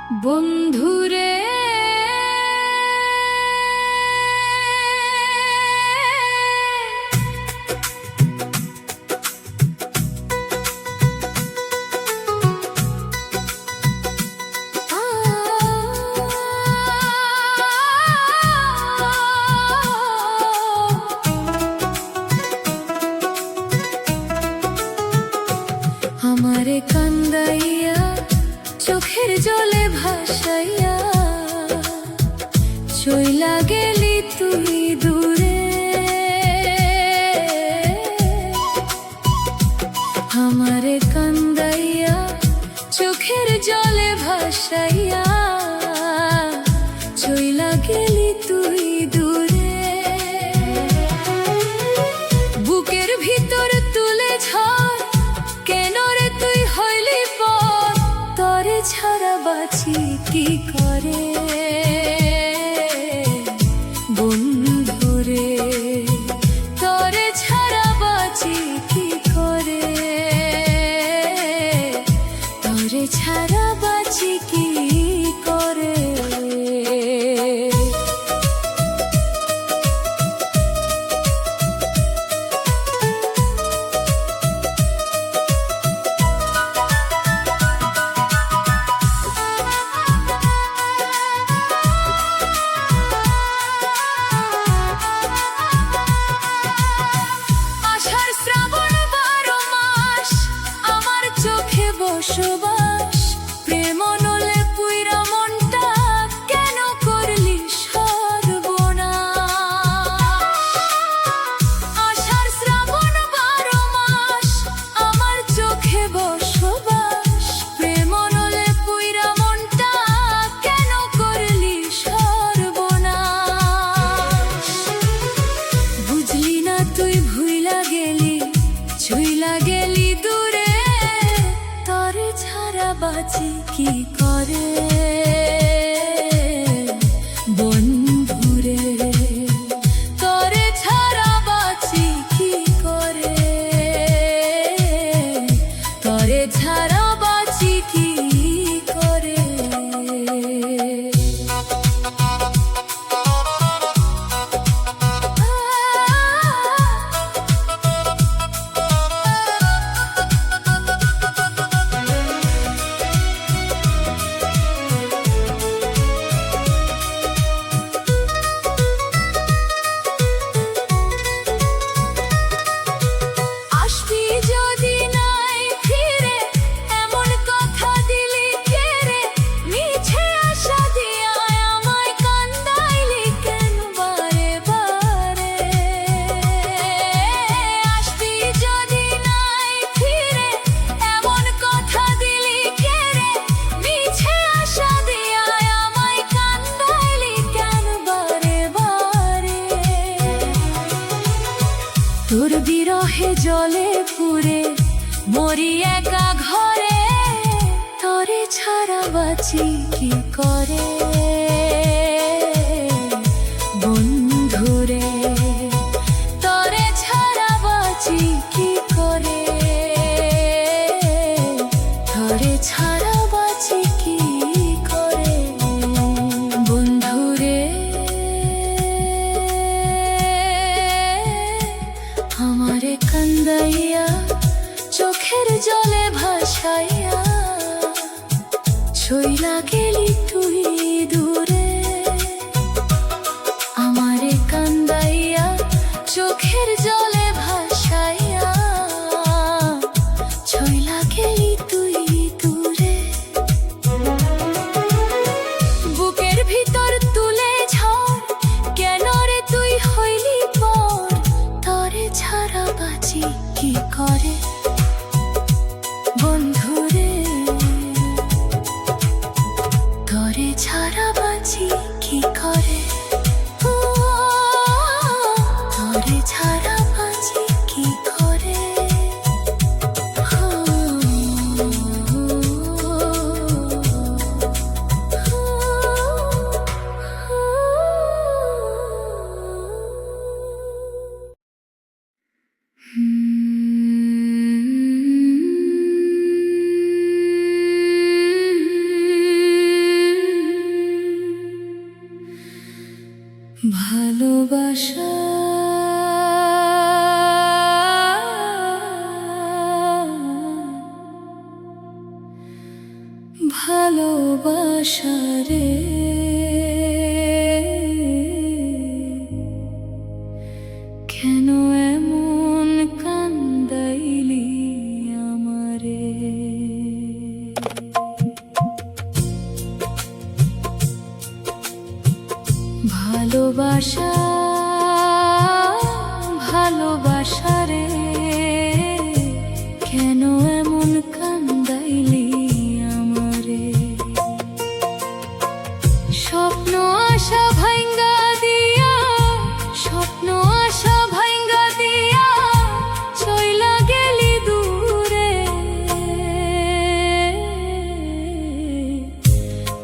বন্ধুরে আমারে কান্দাইয়া চোখের জলে ভাসাইয়া চইলা গেলি তুই দূরে। আমারে কান্দাইয়া চোখের জলে ভাসাইয়া চইলা গেলি তুই দূরে। বুকের ভিতর তুলে ঝড় কেন রে তুই হইলি পর, তরে ছাড়া বাঁচি কি করে বন্ধুরে, তরে ছাড়া বাঁচি কি করে, তরে ছাড়া বাঁচি কি করে। বসবাস প্রেম নলে পুইরা মনটা কেন করলি সর্বনাশ। আষাঢ় শ্রাবণ 12 মাস আমার চোখে বসবাস, প্রেম নলে পুইরা মনটা কেন করলি সর্বনাশ। বুঝলি না তুই ভুইলা গেলি, ছুইলা গেলি দূরে, তরে ছাড়া বাঁচি কি করে বন্ধুরে, তরে ছাড়া বাঁচি কি করে, তরে ছাড়া বাঁচি কি করে। তোর বিরহে জলে পুরে মরি একা ঘরে, তরে ছাড়া বাঁচি কি করে বন্ধুরে, তরে ছাড়া বাঁচি কি করে, তরে ছাড়া বাঁচি কি করে বন্ধুরে। আমারে কান্দাইয়া চোখের জলে ভাসাইয়া চইলা গেলি তুই দূরে। আমারে কান্দাইয়া চোখের জলে ভাসাইয়া চইলা গেলি তুই দূরে। বুকের ভিতর তুলে ঝড় কেন রে তুই হইলি পর, তরে ছাড়া বাঁচি কি করে বন্ধুরে, তরে ছাড়া ভালোবাসা ভালোবাসা রে কেন এমন কান্দাইলি আমারে ভালোবাসা ভালোবাসা রে কেন এমন কান্দাইলি আমারে স্বপ্ন আশা ভাঙ্গা দিয়া স্বপ্ন আশা ভাঙ্গা দিয়া চইলা গেলি দূরে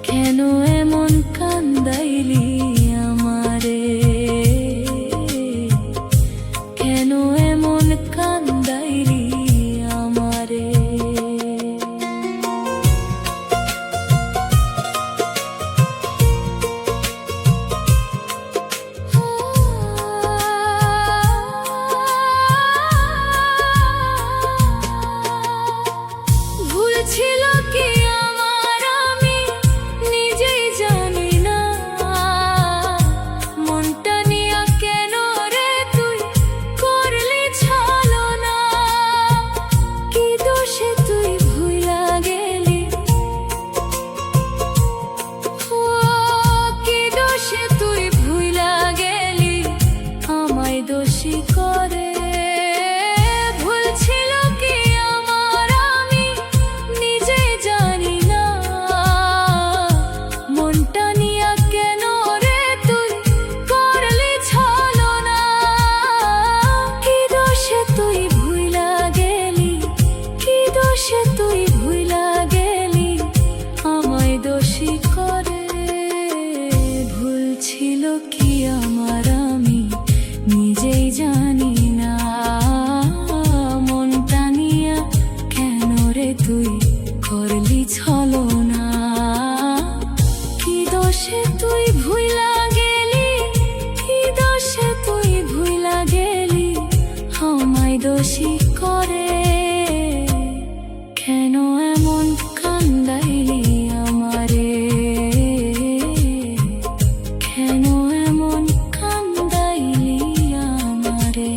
কেন এমন কান্দাইলি আমারে কেন এমন কান্দাইলি আমারে ভুল ছিল কি আমার আমি নিজেই জানি না মনটা নিয়া কেন রে তুই করলি ছলনা কি দোষে তুই ভুইলা গেলি ও কি দোষে তুই ভুইলা গেলি আমায় দোষী করে ভুল ছিল কি আমার আমি নিজেই জানি না মনটা নিয়া কেন রে তুই করলি ছলনা কি দোষে তুই ভুইলা গেলি কি দোষে তুই ভুইলা গেলি আমায় দোষী করে ভুল ছিল কি আমার আমি নিজেই জানি না মনটা নিয়া কেন রে তুই করলি ছলনা কি দোষে তুই ভুইলা গেলি কি দোষে তুই ভুইলা গেলি আমায় দোষী করে কেন এমন কান্দাইলি আমারে কেন এমন কান্দাইলি আমারে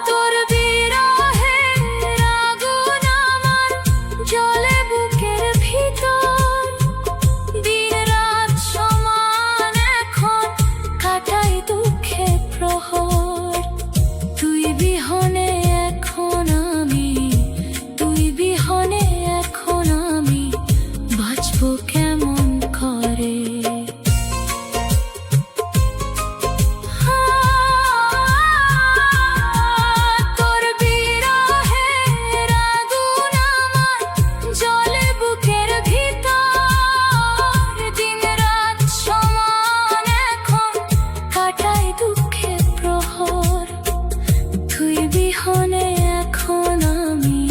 তোর বিরহে আগুন আমার জ্বলে বুকের ভিতর দিন রাত সমান এখন কাটাই দুঃখে প্রহর তুই বিহনে এখন আমি তুই বিহনে এখন আমি বাঁচবো কেমন করে তোর বিরহে আগুন আমার জ্বলে বুকের ভিতর দিন রাত সমান এখন কাটাই দুঃখে প্রহর তুই বিহনে এখন আমি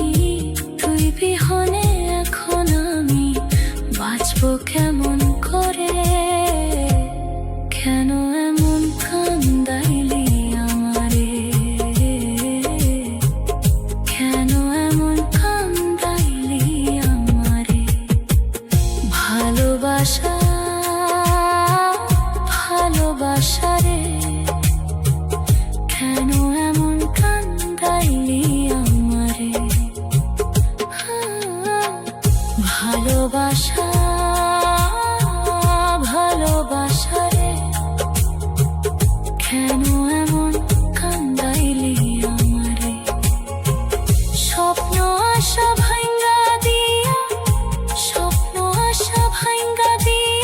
তুই বিহনে এখন আমি বাঁচবো কেমন করে কেন এমন কান্দাইলি আমারে কেন এমন কান্দাইলি আমারে ভালোবাসা ভালোবাসা রে কেন এমন কান্দাইলি আমারে ভালোবাসা ভালোবাসা রে কেন এমন কান্দাইলি আমারে স্বপ্ন আশা ভাঙ্গা দিয়া স্বপ্ন আশা ভাঙ্গা দিয়া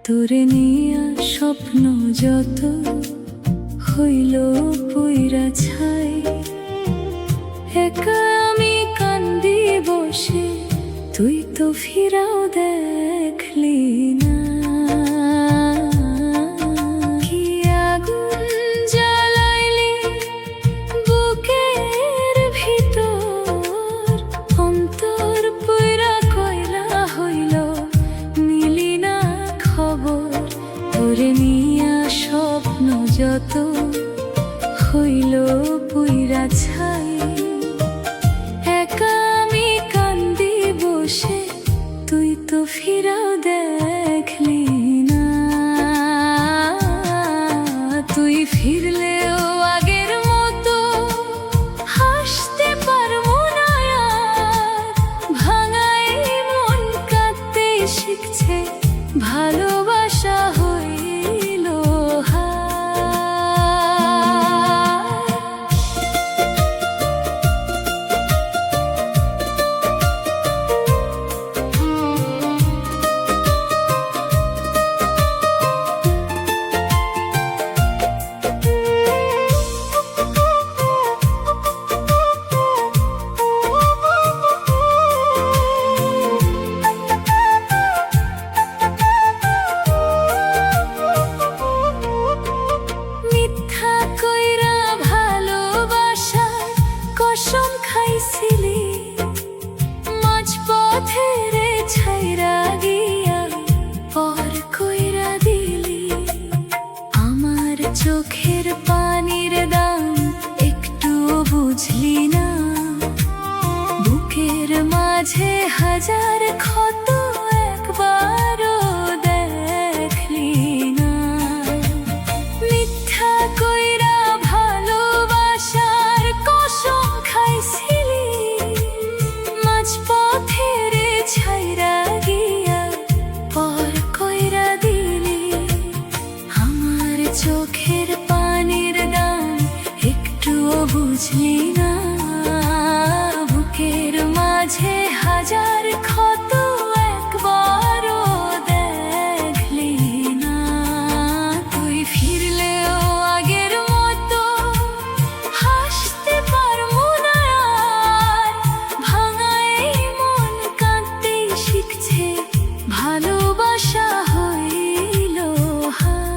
তোরে নিয়া স্বপ্ন যত হইল পুইরা ছাই, একা আমি কান্দি বসে, তুই তো ফিরাও দেখলি না। কি আগুন জ্বালাইলি বুকের ভিতর, অন্তর পুইরা কয়লা হইল, নিলি না খবর। তোরে নিয়া স্বপ্ন যত হইল পুইরা ছাই, একা আমি কান্দি বসে, তুই তো ফিরাও দেখলি না। তুই ফিরলেও আগের মতো হাসতে পারবো না আর, ভাঙাই মন কাঁদতে শিখছে, ভালোবাসা হইল হার। মিথ্যা কইরা ভালোবাসার কসম খাইছিলি, মাঝপথে রে ছাইরা গিয়া পর কইরা দিলি। আমার চোখের পানির দাম একটুও বুঝলি না, বুকের মাঝে হাজার ক্ষত একবারও দেখলি না। মিথ্যা কইরা ভালোবাসার কসম খাইছিলি, মাঝপথে রে ছাইরা গিয়া পর কইরা দিলি। আমার চোখের পানির দাম একটুও বুঝলি না, বুকের মাঝে হাজার ক্ষত একবারও দেখলি না। তুই ফিরলেও আগের মতো হাসতে পারবো না আর, ভাঙাই মন কাঁদতে শিখছে, ভালোবাসা হইল হার।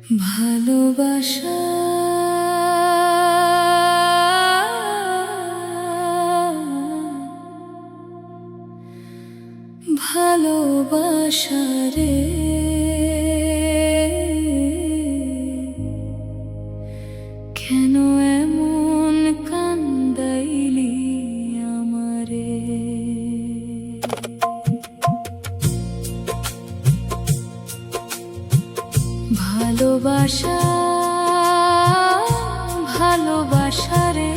ভালোবাসা ভালোবাসা রে কেন এমন কান্দাইলি আমারে ভালোবাসা ভালোবাসা রে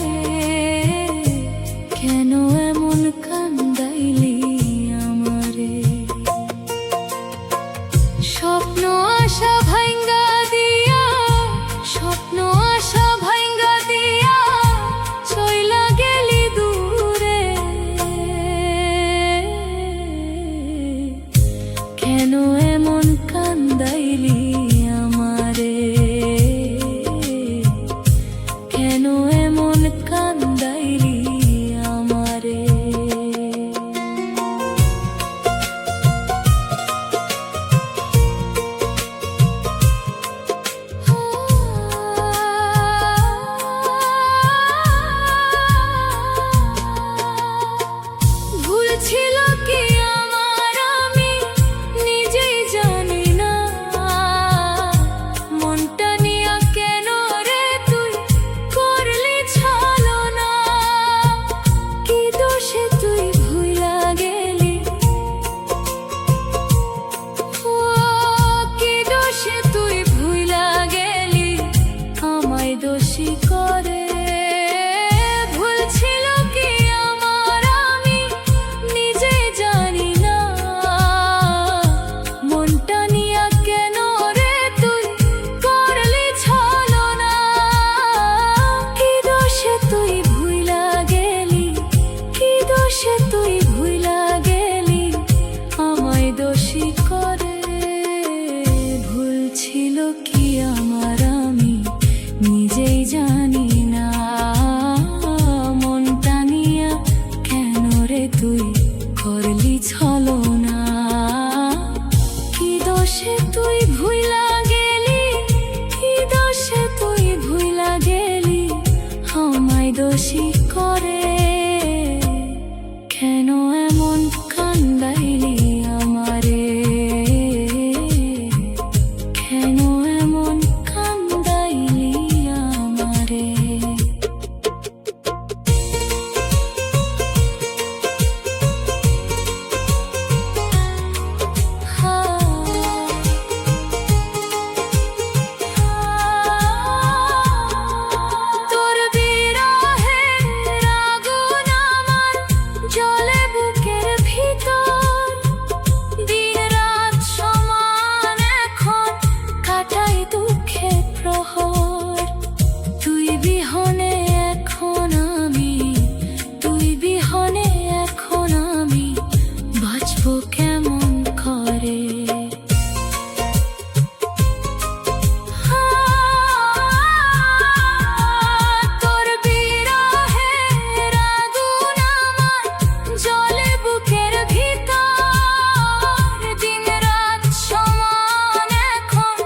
কেন এমন কান্দাইলি আমারে স্বপ্ন আশা ভাঙ্গা দিয়া স্বপ্ন আশা ভাঙ্গা দিয়া চইলা গেলি দূরে কেন এমন কান্দাইলি আমারে কেন এমন কান্দাইলি আমারে ভুল ছিল কি আমার আমি নিজেই জানি না মনটা নিয়া কেন রে তুই করলি ছলনা কি দোষে তুই ভুইলা গেলি ও কি দোষে তুই ভুইলা গেলি আমায় দোষী করে ভুল ছিল কি আমার আমি নিজেই জানি না মনটা নিয়া কেন রে তুই করলি ছলনা কি দোষে তুই ভুইলা গেলি কি দোষে তুই ভুইলা গেলি আমায় দোষী করে ভুল ছিল কি আমার আমি নিজেই জানি না মনটা নিয়া কেন রে তুই করলি ছলনা কি দোষে তুই ভুইলা গেলি কি দোষে তুই ভুইলা গেলি আমায় দোষী করে কেন এমন কান্দাইলি আমারে কেন এমন কান্দাইলি আমারে তোর বিরহে আগুন আমার জ্বলে বুকের ভিতর দিন রাত সমান এখন কাটাই দুঃখে প্রহর তুই বিহনে এখন আমি তুই বিহনে এখন আমি বাঁচবো কেমন করে তোর বিরহে আগুন আমার জ্বলে বুকের ভিতর দিন রাত সমান এখন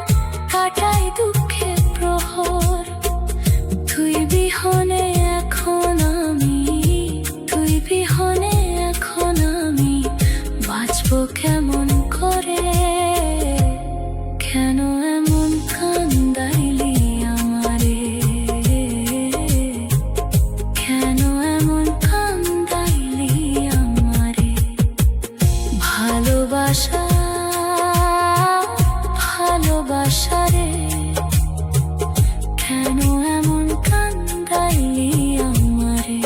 কাটাই দুঃখে প্রহর তুই বিহনে এখন আমি তুই বিহনে এখন আমি বাঁচবো কেমন করে কেন এমন কান্দাইলি আমারে কেন এমন কান্দাইলি আমারে ভালোবাসা ভালোবাসা রে কেন এমন কান্দাইলি আমারে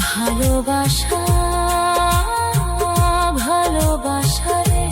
ভালোবাসা ভালোবাসা রে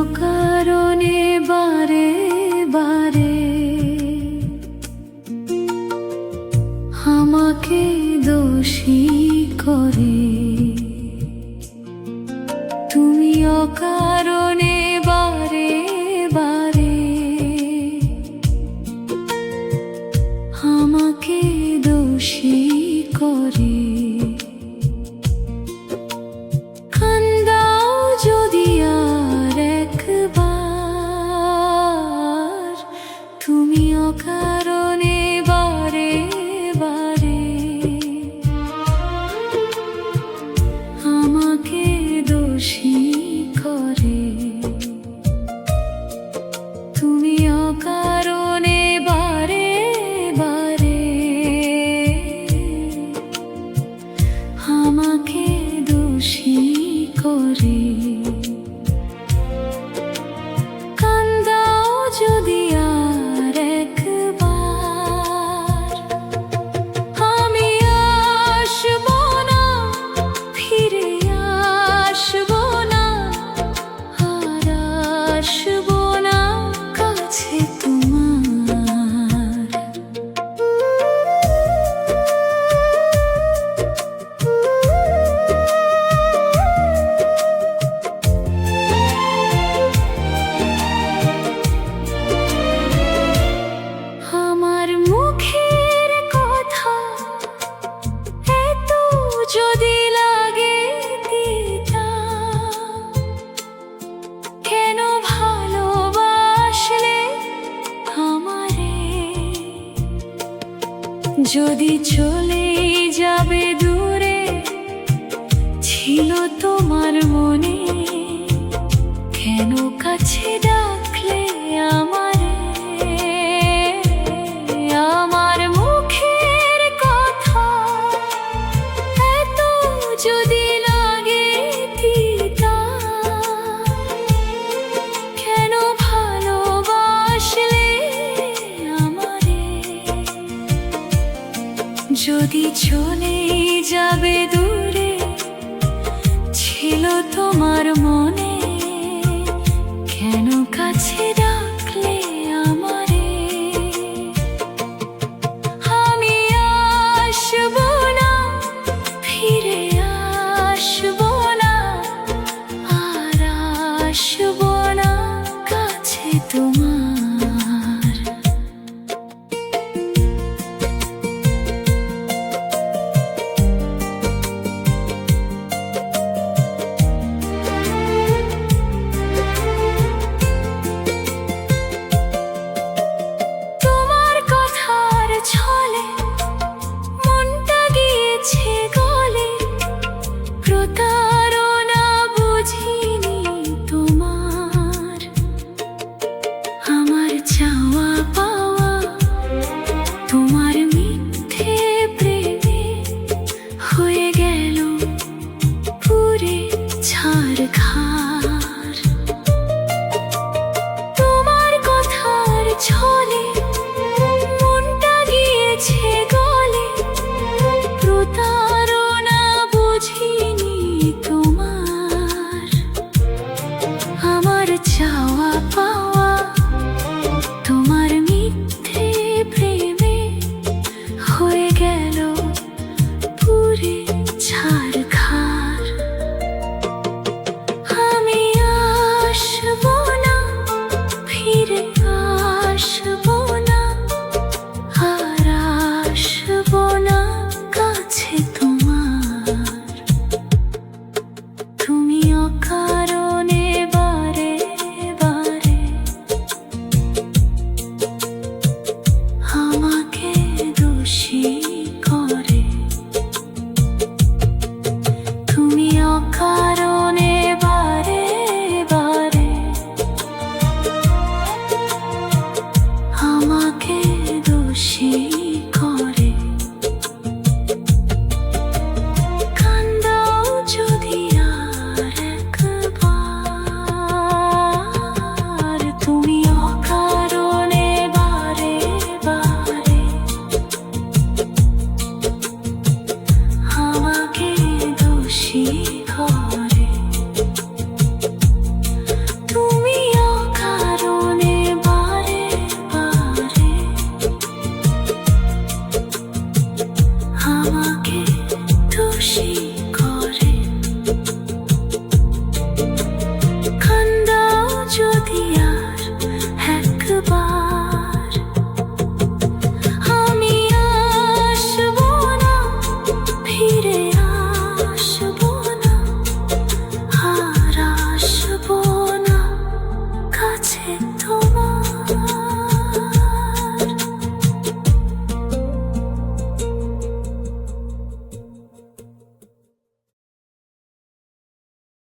অকারণে বারে বারে আমাকে দোষী করে, তুমি অকারণে বারে বারে আমাকে দোষী করে। কান্দাও যদি আর একবার, তুমি অকারণে বারে বারে আমাকে দোষী করে, তুমি অকারণে বারে বারে আমাকে দোষী করে। কান্দাও যদি আর একবার, আমি আসব না, ফিরে আসব না, আর আসব না কাছে তোমার। আমার মুখের কথা এত যদি লাগে তিতা, কেন ভালোবাসলে আমারে? যদি চলে যাবে দূরে, ছিল তোমার মনে, কেন কাছে ডাকলে আমারে? আমার মুখের কথা এত যদি লাগে তিতা, কেন ভালোবাসলে আমারে? যদি চলে যাবে দূরে, ছিল তোমার মনে, কেন কাছে ডাকলে আমারে? আমি আসব না, ফিরে আসব না, আর আসব না কাছে তোমার। তোমার কথার ছলে মনটা গিয়েছে গলে, প্রতারণা বুঝিনি তোমার। আমার চাওয়া পাওয়া তোমার মিথ্যে প্রেমে হয়ে গেল পুরে ছারখার। তোমার কথার ছলে মনটা গিয়েছে গলে, প্রতারণা বুঝিনি তোমার। আমার চাওয়া পাওয়া তোমার মিথ্যে প্রেমে হয়ে গেল পুরে ছারখার। আমি আসব না, ফিরে আসব না, আর আসব না কাছে তোমার। তুমি অকারণে বারে বারে আমাকে দোষী করে, তুমি অকারণে বারে বারে আমাকে দোষী করে। কান্দাও যদি আর একবার, তুমি